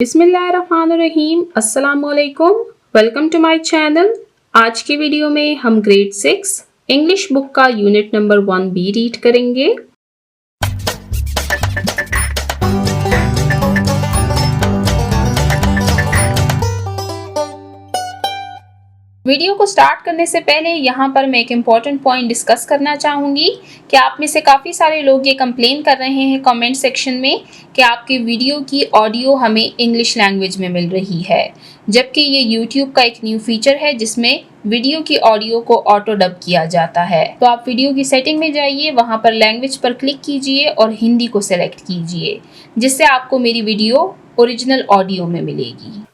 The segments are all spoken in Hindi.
बिस्मिल्लाहिर्रहमानिर्रहीम, अस्सलामुअलैकुम। Welcome to my channel. आज की वीडियो में हम ग्रेड 6 इंग्लिश बुक का यूनिट नंबर 1B रीड करेंगे। वीडियो को स्टार्ट करने से पहले यहाँ पर मैं एक इम्पॉर्टेंट पॉइंट डिस्कस करना चाहूँगी कि आप में से काफ़ी सारे लोग ये कंप्लेन कर रहे हैं कमेंट सेक्शन में कि आपके वीडियो की ऑडियो हमें इंग्लिश लैंग्वेज में मिल रही है, जबकि ये यूट्यूब का एक न्यू फीचर है जिसमें वीडियो की ऑडियो को ऑटो डब किया जाता है। तो आप वीडियो की सेटिंग में जाइए, वहाँ पर लैंग्वेज पर क्लिक कीजिए और हिंदी को सेलेक्ट कीजिए, जिससे आपको मेरी वीडियो ओरिजिनल ऑडियो में मिलेगी।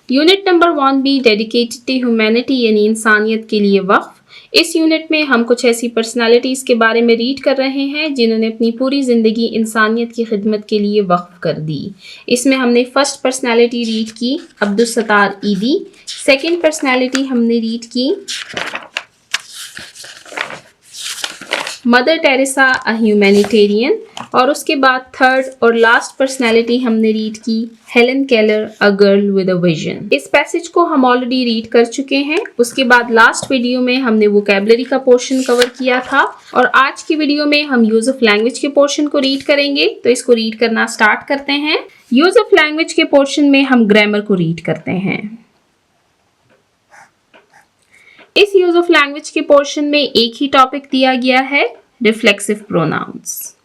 Unit number 1B dedicated to humanity यानी इंसानियत के लिए वक्फ। इस यूनिट में हम कुछ ऐसी पर्सनालिटीज़ के बारे में रीड कर रहे हैं जिन्होंने अपनी पूरी ज़िंदगी इंसानियत की खिदमत के लिए वक्फ कर दी। इसमें हमने फर्स्ट पर्सनालिटी रीड की अब्दुल सत्तार ईदी, सेकंड पर्सनालिटी हमने रीड की मदर टेरेसा अ ह्यूमैनिटेरियन, और उसके बाद थर्ड और लास्ट पर्सनालिटी हमने रीड की Helen Keller a girl with a vision. इस पैसेज को हम ऑलरेडी रीड कर चुके हैं। उसके बाद लास्ट वीडियो में हमने वोकैबुलरी का पोर्शन कवर किया था और आज की वीडियो में हम यूज ऑफ लैंग्वेज के पोर्शन को रीड करेंगे। तो इसको रीड करना स्टार्ट करते हैं। यूज ऑफ लैंग्वेज के पोर्शन में हम ग्रामर को रीड करते हैं। इस यूज ऑफ लैंग्वेज के पोर्शन में एक ही टॉपिक दिया गया है, रिफ्लेक्सिव प्रोनाउंस।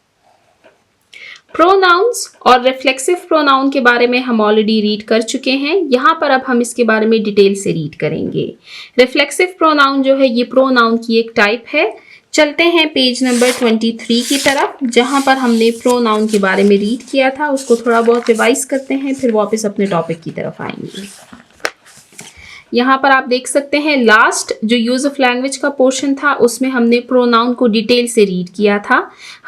प्रोनाउंस और रिफ्लेक्सिव प्रोनाउन के बारे में हम ऑलरेडी रीड कर चुके हैं। यहाँ पर अब हम इसके बारे में डिटेल से रीड करेंगे। रिफ्लेक्सिव प्रोनाउन जो है ये प्रोनाउन की एक टाइप है। चलते हैं पेज नंबर 23 की तरफ, जहाँ पर हमने प्रोनाउन के बारे में रीड किया था। उसको थोड़ा बहुत रिवाइज करते हैं, फिर वापस अपने टॉपिक की तरफ आएंगे। यहाँ पर आप देख सकते हैं लास्ट जो यूज ऑफ लैंग्वेज का पोर्शन था उसमें हमने प्रोनाउन को डिटेल से रीड किया था।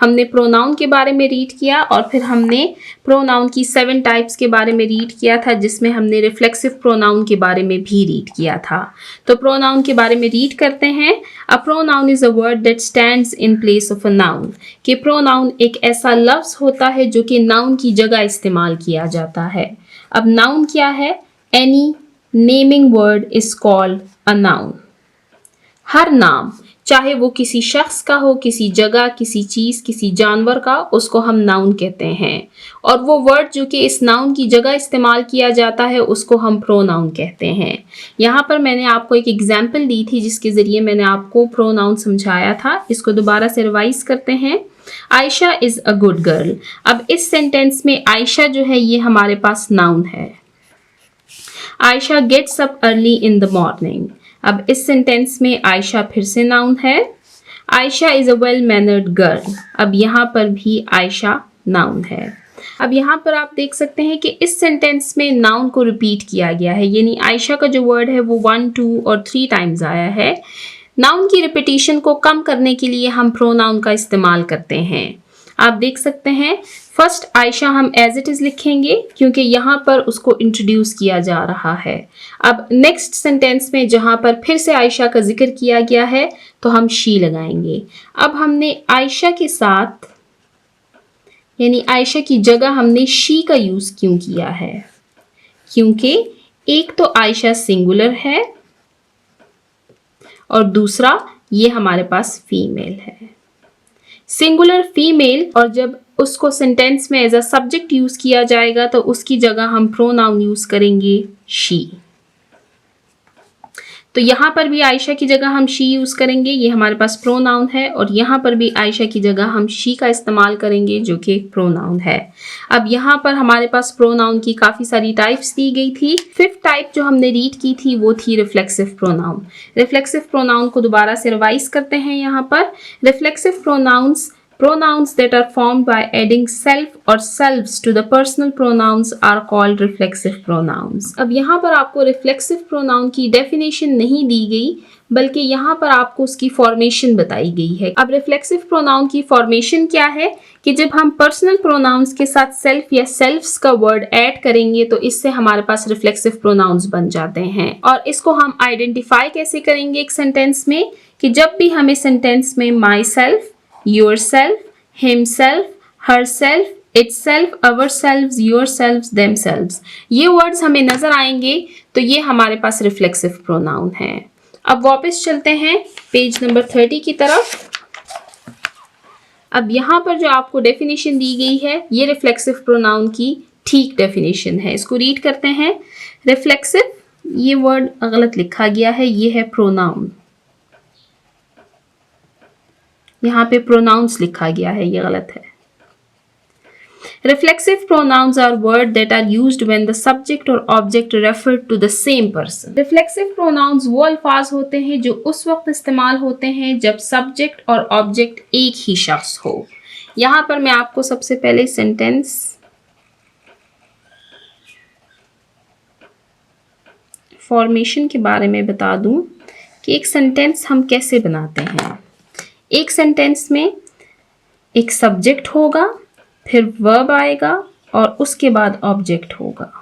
हमने प्रोनाउन के बारे में रीड किया और फिर हमने प्रोनाउन की 7 टाइप्स के बारे में रीड किया था, जिसमें हमने रिफ्लेक्सिव प्रोनाउन के बारे में भी रीड किया था। तो प्रोनाउन के बारे में रीड करते हैं। A pronoun is a word that stands in place of a noun. कि प्रोनाउन एक ऐसा लफ्ज होता है जो कि नाउन की जगह इस्तेमाल किया जाता है। अब नाउन क्या है? Any naming word is called a noun. हर नाम, चाहे वो किसी शख्स का हो, किसी जगह, किसी चीज, किसी जानवर का, उसको हम नाउन कहते हैं। और वो वर्ड जो कि इस नाउन की जगह इस्तेमाल किया जाता है उसको हम प्रोनाउन कहते हैं। यहाँ पर मैंने आपको एक एग्जाम्पल दी थी जिसके जरिए मैंने आपको प्रोनाउन समझाया था। इसको दोबारा से रिवाइज करते हैं। Ayesha is a good girl. अब इस सेंटेंस में आयशा जो है ये हमारे पास नाउन है। Ayesha gets up early in the morning. अब इस सेंटेंस में आयशा फिर से नाउन है। Ayesha is a well mannered girl. अब यहाँ पर भी आयशा नाउन है। अब यहाँ पर आप देख सकते हैं कि इस सेंटेंस में नाउन को रिपीट किया गया है, यानी आयशा का जो वर्ड है वो 1, 2 और 3 टाइम्स आया है। नाउन की रिपीटिशन को कम करने के लिए हम प्रोनाउन का इस्तेमाल करते हैं। आप देख सकते हैं फर्स्ट आयशा हम एज इट इज लिखेंगे क्योंकि यहाँ पर उसको इंट्रोड्यूस किया जा रहा है। अब नेक्स्ट सेंटेंस में जहाँ पर फिर से आयशा का जिक्र किया गया है तो हम शी लगाएंगे। अब हमने आयशा के साथ यानी आयशा की जगह हमने शी का यूज क्यों किया है? क्योंकि एक तो आयशा सिंगुलर है और दूसरा ये हमारे पास फीमेल है। सिंगुलर फीमेल, और जब उसको सेंटेंस में एज अ सब्जेक्ट यूज किया जाएगा तो उसकी जगह हम प्रोनाउन यूज करेंगे शी। तो यहाँ पर भी आयशा की जगह हम शी यूज करेंगे, ये हमारे पास प्रोनाउन है, और यहाँ पर भी आयशा की जगह हम शी का इस्तेमाल करेंगे जो कि एक प्रोनाउन है। अब यहाँ पर हमारे पास प्रोनाउन की काफ़ी सारी टाइप्स दी गई थी। 5th टाइप जो हमने रीड की थी वो थी रिफ्लेक्सिव प्रोनाउन। रिफ्लेक्सिव प्रोनाउन को दोबारा से रिवाइज करते हैं। यहाँ पर reflexive pronouns that are formed by adding self or selves to the personal pronouns are called reflexive pronouns। अब यहाँ पर आपको reflexive pronoun की definition नहीं दी गई, बल्कि यहाँ पर आपको उसकी फॉर्मेशन बताई गई है। अब रिफ्लेक्सिव प्रोनाउन की फॉर्मेशन क्या है कि जब हम पर्सनल प्रोनाउंस के साथ सेल्फ या सेल्फ्स का वर्ड ऐड करेंगे तो इससे हमारे पास रिफ्लेक्सिव प्रोनाउंस बन जाते हैं। और इसको हम आइडेंटिफाई कैसे करेंगे एक सेंटेंस में, कि जब भी हमें सेंटेंस में my self, yourself, himself, herself, itself, ourselves, yourselves, themselves। ये वर्ड्स हमें नजर आएंगे तो ये हमारे पास रिफ्लेक्सिव प्रोनाउन है। अब वापस चलते हैं पेज नंबर 30 की तरफ। अब यहाँ पर जो आपको डेफिनेशन दी गई है ये रिफ्लेक्सिव प्रोनाउन की ठीक डेफिनेशन है। इसको रीड करते हैं। रिफ्लेक्सिव, ये वर्ड गलत लिखा गया है, ये है प्रोनाउन। यहाँ पे प्रोनाउंस लिखा गया है, ये गलत है। Reflexive pronouns are words that are used when the subject or object refer to the same person. Reflexive pronouns वो अल्फाज होते हैं जो उस वक्त इस्तेमाल होते हैं जब सब्जेक्ट और ऑब्जेक्ट एक ही शख्स हो। यहाँ पर मैं आपको सबसे पहले सेंटेंस फॉर्मेशन के बारे में बता दूं कि एक सेंटेंस हम कैसे बनाते हैं। एक सेंटेंस में एक सब्जेक्ट होगा, फिर वर्ब आएगा और उसके बाद ऑब्जेक्ट होगा।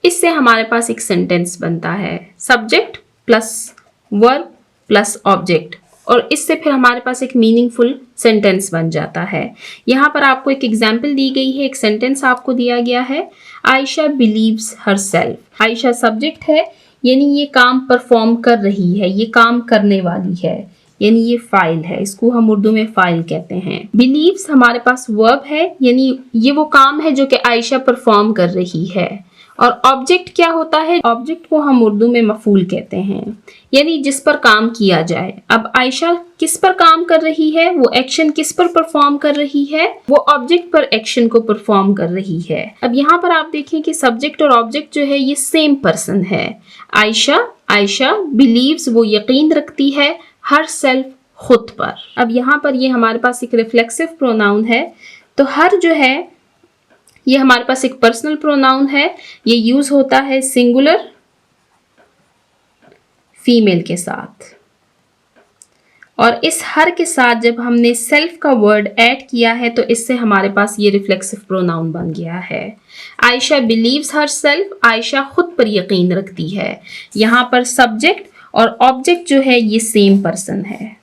इससे हमारे पास एक सेंटेंस बनता है, subject plus verb plus object, और इससे फिर हमारे पास एक मीनिंगफुल सेंटेंस बन जाता है। यहाँ पर आपको एक एग्जाम्पल दी गई है, एक सेंटेंस आपको दिया गया है, Ayesha believes herself. Ayesha subject है, यानी ये काम परफॉर्म कर रही है, ये काम करने वाली है, यानी ये फाइल है, इसको हम उर्दू में फाइल कहते हैं। बिलीव्स हमारे पास वर्ब है, यानी ये वो काम है जो कि आयशा परफॉर्म कर रही है। और ऑब्जेक्ट क्या होता है? ऑब्जेक्ट को हम उर्दू में मफूल कहते हैं, यानी जिस पर काम किया जाए। अब आयशा किस पर काम कर रही है? वो एक्शन किस पर परफॉर्म कर रही है? वो ऑब्जेक्ट पर एक्शन को परफॉर्म कर रही है। अब यहाँ पर आप देखें कि सब्जेक्ट और ऑब्जेक्ट जो है ये सेम पर्सन है। आयशा बिलीव्स, वो यकीन रखती है, हर सेल्फ खुद पर। अब यहाँ पर ये हमारे पास एक रिफ्लेक्सिव प्रोनाउन है, तो हर जो है ये हमारे पास एक पर्सनल प्रोनाउन है। ये यूज होता है सिंगुलर फीमेल के साथ, और इस हर के साथ जब हमने सेल्फ का वर्ड ऐड किया है तो इससे हमारे पास ये रिफ्लेक्सिव प्रोनाउन बन गया है। Ayesha believes herself, Ayesha खुद पर यकीन रखती है। यहाँ पर सब्जेक्ट और ऑब्जेक्ट जो है ये सेम पर्सन है।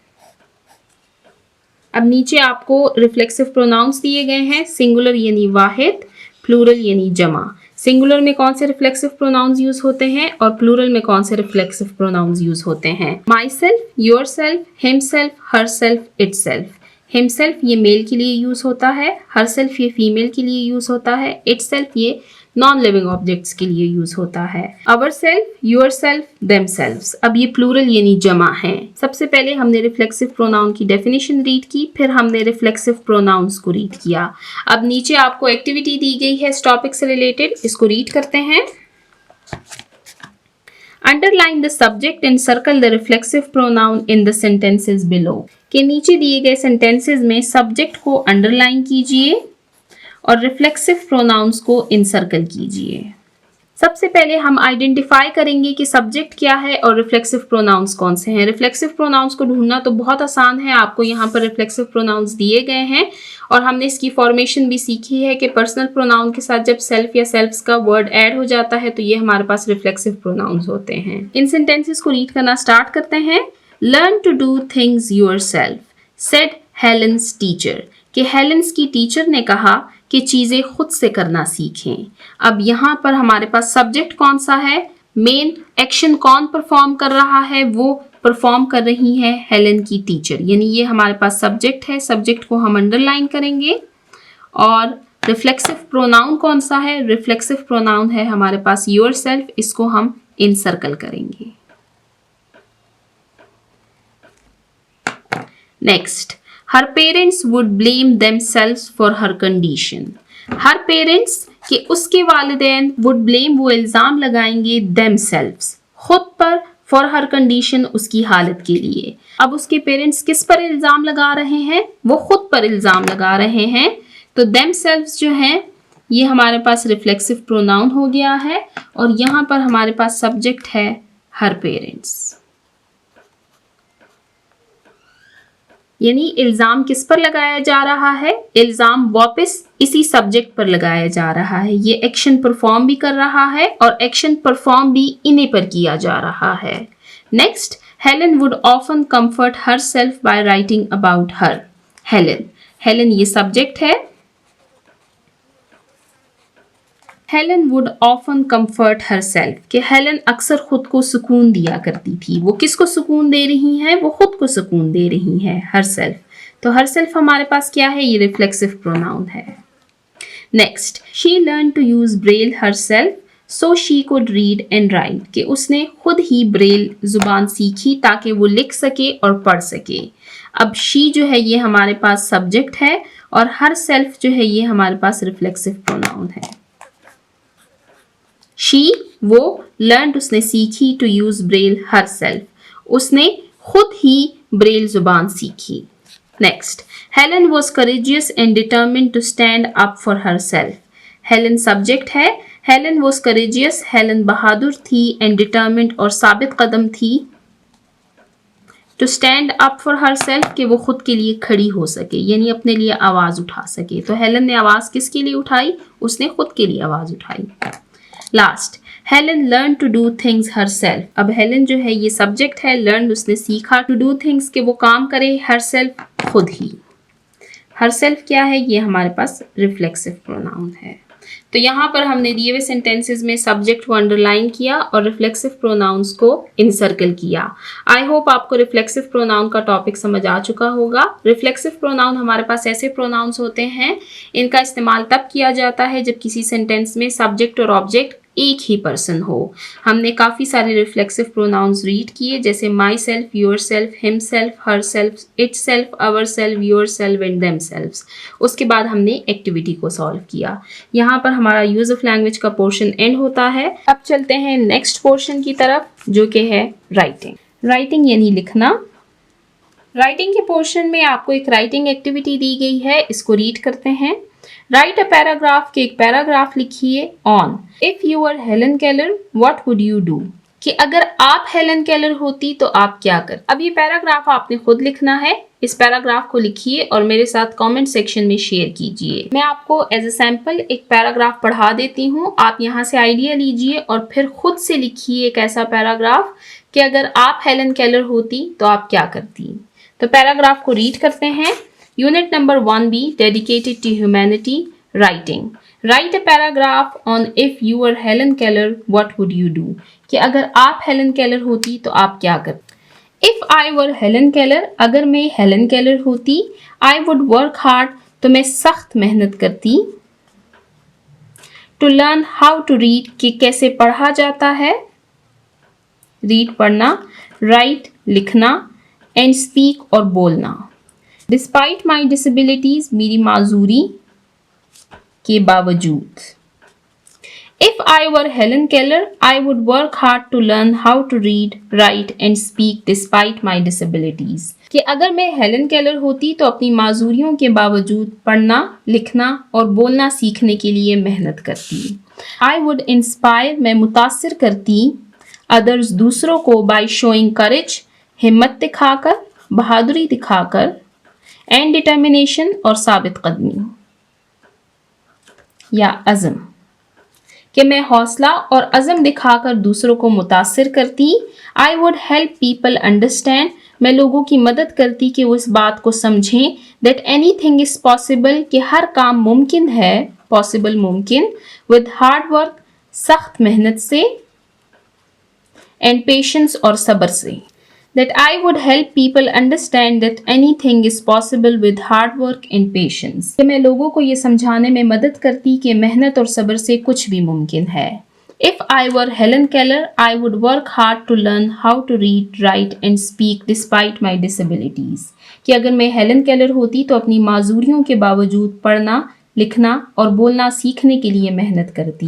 अब नीचे आपको रिफ्लेक्सिव प्रोनाउंस दिए गए हैं, सिंगुलर यानी वाहिद, प्लूरल यानी जमा। सिंगुलर में कौन से रिफ्लेक्सिव प्रोनाउंस यूज होते हैं और प्लूरल में कौन से रिफ्लेक्सिव प्रोनाउंस यूज होते हैं? My self, your self, himself, her self, itself. Himself ये मेल के लिए यूज होता है, हर सेल्फ ये फीमेल के लिए यूज होता है, इटसेल्फ ये नॉन लिविंग ऑब्जेक्ट्स के लिए यूज होता है। अवर सेल्फ, योर सेल्फ, देमसेल्व्स। अब ये प्लूरल यानी जमा है। सबसे पहले हमने रिफ्लेक्सिव प्रोनाउन की डेफिनेशन रीड की, फिर हमने रिफ्लेक्सिव प्रोनाउंस को रीड किया। अब नीचे आपको एक्टिविटी दी गई है इस टॉपिक से रिलेटेड, इसको रीड करते हैं। Underline the subject and circle the reflexive pronoun in the sentences below. के नीचे दिए गए सेंटेंसेस में सब्जेक्ट को अंडरलाइन कीजिए और रिफ्लेक्सिव प्रोनाउंस को इनसर्कल कीजिए। सबसे पहले हम आइडेंटिफाई करेंगे कि सब्जेक्ट क्या है और रिफ्लेक्सिव प्रोनाउंस कौन से हैं। रिफ्लेक्सिव प्रोनाउंस को ढूंढना तो बहुत आसान है, आपको यहाँ पर रिफ्लेक्सिव प्रोनाउंस दिए गए हैं और हमने इसकी फॉर्मेशन भी सीखी है कि पर्सनल प्रोनाउन के साथ जब सेल्फ या सेल्फ्स का वर्ड ऐड हो जाता है तो ये हमारे पास रिफ्लेक्सिव प्रोनाउंस होते हैं। इन सेंटेंसेस को रीड करना स्टार्ट करते हैं। Learn to do things yourself, said Helen's teacher. कि हेलेंस की टीचर ने कहा कि चीजें खुद से करना सीखें। अब यहाँ पर हमारे पास सब्जेक्ट कौन सा है? मेन एक्शन कौन परफॉर्म कर रहा है? वो परफॉर्म कर रही है हेलेन की टीचर, यानी ये हमारे पास सब्जेक्ट है। सब्जेक्ट को हम अंडरलाइन करेंगे। और रिफ्लेक्सिव प्रोनाउन कौन सा है? रिफ्लेक्सिव प्रोनाउन है हमारे पास योरसेल्फ, इसको हम इनसर्कल करेंगे। Next, her parents would blame themselves for her condition. Her parents के उसके वालिदैन वुड ब्लेम, वो इल्ज़ाम लगाएंगे, देमसेल्व्स खुद पर, फॉर हर कंडीशन उसकी हालत के लिए। अब उसके पेरेंट्स किस पर इल्ज़ाम लगा रहे हैं? वो खुद पर इल्ज़ाम लगा रहे हैं। तो देमसेल्व्स जो हैं ये हमारे पास रिफ्लेक्सिव प्रोनाउन हो गया है और यहाँ पर हमारे पास सब्जेक्ट है हर पेरेंट्स, यानी इल्जाम किस पर लगाया जा रहा है? इल्जाम वापस इसी सब्जेक्ट पर लगाया जा रहा है। ये एक्शन परफॉर्म भी कर रहा है और एक्शन परफॉर्म भी इन्हीं पर किया जा रहा है। Next, Helen would often comfort her self by writing about her. Helen ये सब्जेक्ट है। Helen would often comfort her self, कि हेलन अक्सर खुद को सुकून दिया करती थी। वो किसको सुकून दे रही हैं? वो खुद को सुकून दे रही हैं, हर सेल्फ। तो हर सेल्फ हमारे पास क्या है? ये रिफ्लेक्सिव प्रोनाउन है। Next, she learn to use Braille herself so she could read and write, कि उसने खुद ही ब्रेल जुबान सीखी ताकि वो लिख सके और पढ़ सके। अब शी जो है ये हमारे पास सब्जेक्ट है और हर सेल्फ जो है ये हमारे पास रिफ्लेक्सिव प्रोनाउन है। शी वो, लर्न उसने सीखी, to use Braille herself उसने खुद ही ब्रेल जुबान सीखी। Next, Helen was courageous and determined to stand up for herself. Helen subject है। हेलन वॉज करेजियस, हेलन बहादुर थी, एंड डिटर्मिन्ड और साबित कदम थी, to stand up for herself कि वो खुद के लिए खड़ी हो सके, यानी अपने लिए आवाज उठा सके। तो हेलन ने आवाज किसके लिए उठाई? उसने खुद के लिए आवाज उठाई। Last, Helen learn to do things herself. अब हेलन जो है ये सब्जेक्ट है, लर्न उसने सीखा, टू डू थिंग्स कि वो काम करे, हर सेल्फ खुद ही। हर सेल्फ क्या है? ये हमारे पास रिफ्लेक्सिव प्रोनाउन है। तो यहाँ पर हमने दिए हुए सेंटेंसेस में सब्जेक्ट को अंडरलाइन किया और रिफ्लेक्सिव प्रोनाउंस को इनसर्कल किया। आई होप आपको रिफ्लेक्सिव प्रोनाउन का टॉपिक समझ आ चुका होगा। रिफ्लेक्सिव प्रोनाउन हमारे पास ऐसे प्रोनाउंस होते हैं, इनका इस्तेमाल तब किया जाता है जब किसी सेंटेंस में सब्जेक्ट और ऑब्जेक्ट एक ही पर्सन हो। हमने काफ़ी सारे रिफ्लेक्सिव प्रोनाउंस रीड किए, जैसे myself, yourself, himself, herself, itself, our self, yourself and them selves. उसके बाद हमने एक्टिविटी को सॉल्व किया। यहाँ पर हमारा यूज ऑफ लैंग्वेज का पोर्शन एंड होता है। अब चलते हैं नेक्स्ट पोर्शन की तरफ, जो कि है राइटिंग। राइटिंग यानी लिखना। राइटिंग के पोर्शन में आपको एक राइटिंग एक्टिविटी दी गई है, इसको रीड करते हैं। राइट अ पैराग्राफ, के एक पैराग्राफ लिखिए on if you are Helen Keller what would you do, कि अगर आप हेलन केलर होती तो आप क्या कर। अब ये पैराग्राफ आपने खुद लिखना है। इस पैराग्राफ को लिखिए और मेरे साथ कमेंट सेक्शन में शेयर कीजिए। मैं आपको एज ए सैंपल एक पैराग्राफ पढ़ा देती हूँ, आप यहाँ से आइडिया लीजिए और फिर खुद से लिखिए एक ऐसा पैराग्राफ कि अगर आप हेलन केलर होती तो आप क्या करती। तो पैराग्राफ को रीड करते हैं। Unit number 1B, dedicated to humanity, writing. Write a paragraph on if you are Helen Keller what would you do, कि अगर आप हेलन केलर होती तो आप क्या करते। If I were Helen Keller, अगर मैं हेलन केलर होती, आई वुड वर्क हार्ड, तो मैं सख्त मेहनत करती, to learn how to read, कि कैसे पढ़ा जाता है, रीड पढ़ना, राइट लिखना, एंड स्पीक और बोलना। डिस्पाइट माई डिसेबिलिटीज, मेरी माजूरी के बावजूद। If I were Helen Keller I would work hard to learn how to read, write and speak despite my disabilities, कि अगर मैं हेलन केलर होती तो अपनी माजूरियों के बावजूद पढ़ना, लिखना और बोलना सीखने के लिए मेहनत करती। आई वुड इंस्पायर, मैं मुतासिर करती, अदर्स दूसरों को, बाय शोइंग करेज, हिम्मत दिखाकर, बहादुरी दिखाकर, एंड डिटर्मिनेशन और साबित कदमी या अज़म, कि मैं हौसला और अज़म दिखाकर दूसरों को मुतासिर करती। I would help people understand, मैं लोगों की मदद करती कि वो इस बात को समझें, दैट एनीथिंग इज पॉसिबल, कि हर काम मुमकिन है, पॉसिबल मुमकिन, विद हार्ड वर्क, सख्त मेहनत से, एंड पेशेंस और सब्र से। That I would help people understand that anything is possible with hard work and patience, कि मैं लोगों को ये समझाने में मदद करती कि मेहनत और सब्र से कुछ भी मुमकिन है। If I were Helen Keller, I would work hard to learn how to read, write and speak despite my disabilities, कि अगर मैं हेलन केलर होती तो अपनी माजूरियों के बावजूद पढ़ना, लिखना और बोलना सीखने के लिए मेहनत करती।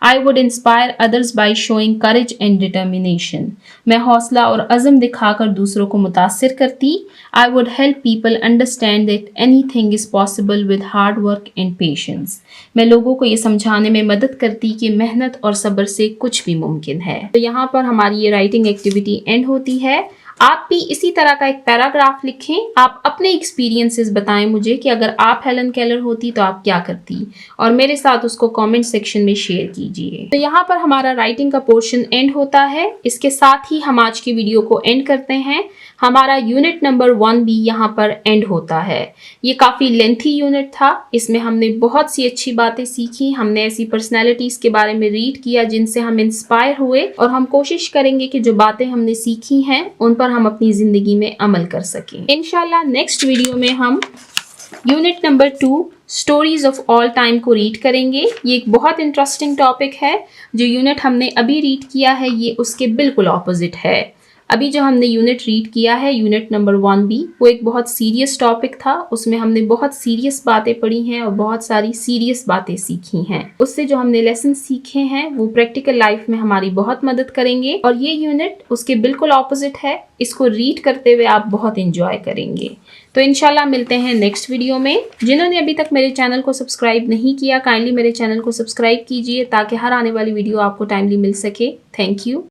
I would inspire others by showing courage and determination, मैं हौसला और अज़म दिखाकर दूसरों को मुतासिर करती। I would help people understand that anything is possible with hard work and patience, मैं लोगों को ये समझाने में मदद करती कि मेहनत और सब्र से कुछ भी मुमकिन है। तो यहाँ पर हमारी ये राइटिंग एक्टिविटी एंड होती है। आप भी इसी तरह का एक पैराग्राफ लिखें। आप अपने एक्सपीरियंसेस बताएं मुझे कि अगर आप हेलन केलर होती तो आप क्या करती, और मेरे साथ उसको कमेंट सेक्शन में शेयर कीजिए। तो यहाँ पर हमारा राइटिंग का पोर्शन एंड होता है। इसके साथ ही हम आज की वीडियो को एंड करते हैं। हमारा यूनिट नंबर 1 भी यहाँ पर एंड होता है। ये काफ़ी लेंथी यूनिट था। इसमें हमने बहुत सी अच्छी बातें सीखी। हमने ऐसी पर्सनैलिटीज़ के बारे में रीड किया जिनसे हम इंस्पायर हुए, और हम कोशिश करेंगे कि जो बातें हमने सीखी हैं उन पर हम अपनी ज़िंदगी में अमल कर सकें। इंशाल्लाह नेक्स्ट वीडियो में हम unit number 2 stories of all time को रीड करेंगे। ये एक बहुत इंटरेस्टिंग टॉपिक है। जो यूनिट हमने अभी रीड किया है ये उसके बिल्कुल ऑपोजिट है। अभी जो हमने यूनिट रीड किया है यूनिट नंबर 1 भी, वो एक बहुत सीरियस टॉपिक था। उसमें हमने बहुत सीरियस बातें पढ़ी हैं और बहुत सारी सीरियस बातें सीखी हैं। उससे जो हमने लेसन सीखे हैं वो प्रैक्टिकल लाइफ में हमारी बहुत मदद करेंगे, और ये यूनिट उसके बिल्कुल ऑपोजिट है। इसको रीड करते हुए आप बहुत इंजॉय करेंगे। तो इंशाल्लाह मिलते हैं नेक्स्ट वीडियो में। जिन्होंने अभी तक मेरे चैनल को सब्सक्राइब नहीं किया, काइंडली मेरे चैनल को सब्सक्राइब कीजिए ताकि हर आने वाली वीडियो आपको टाइमली मिल सके। Thank you.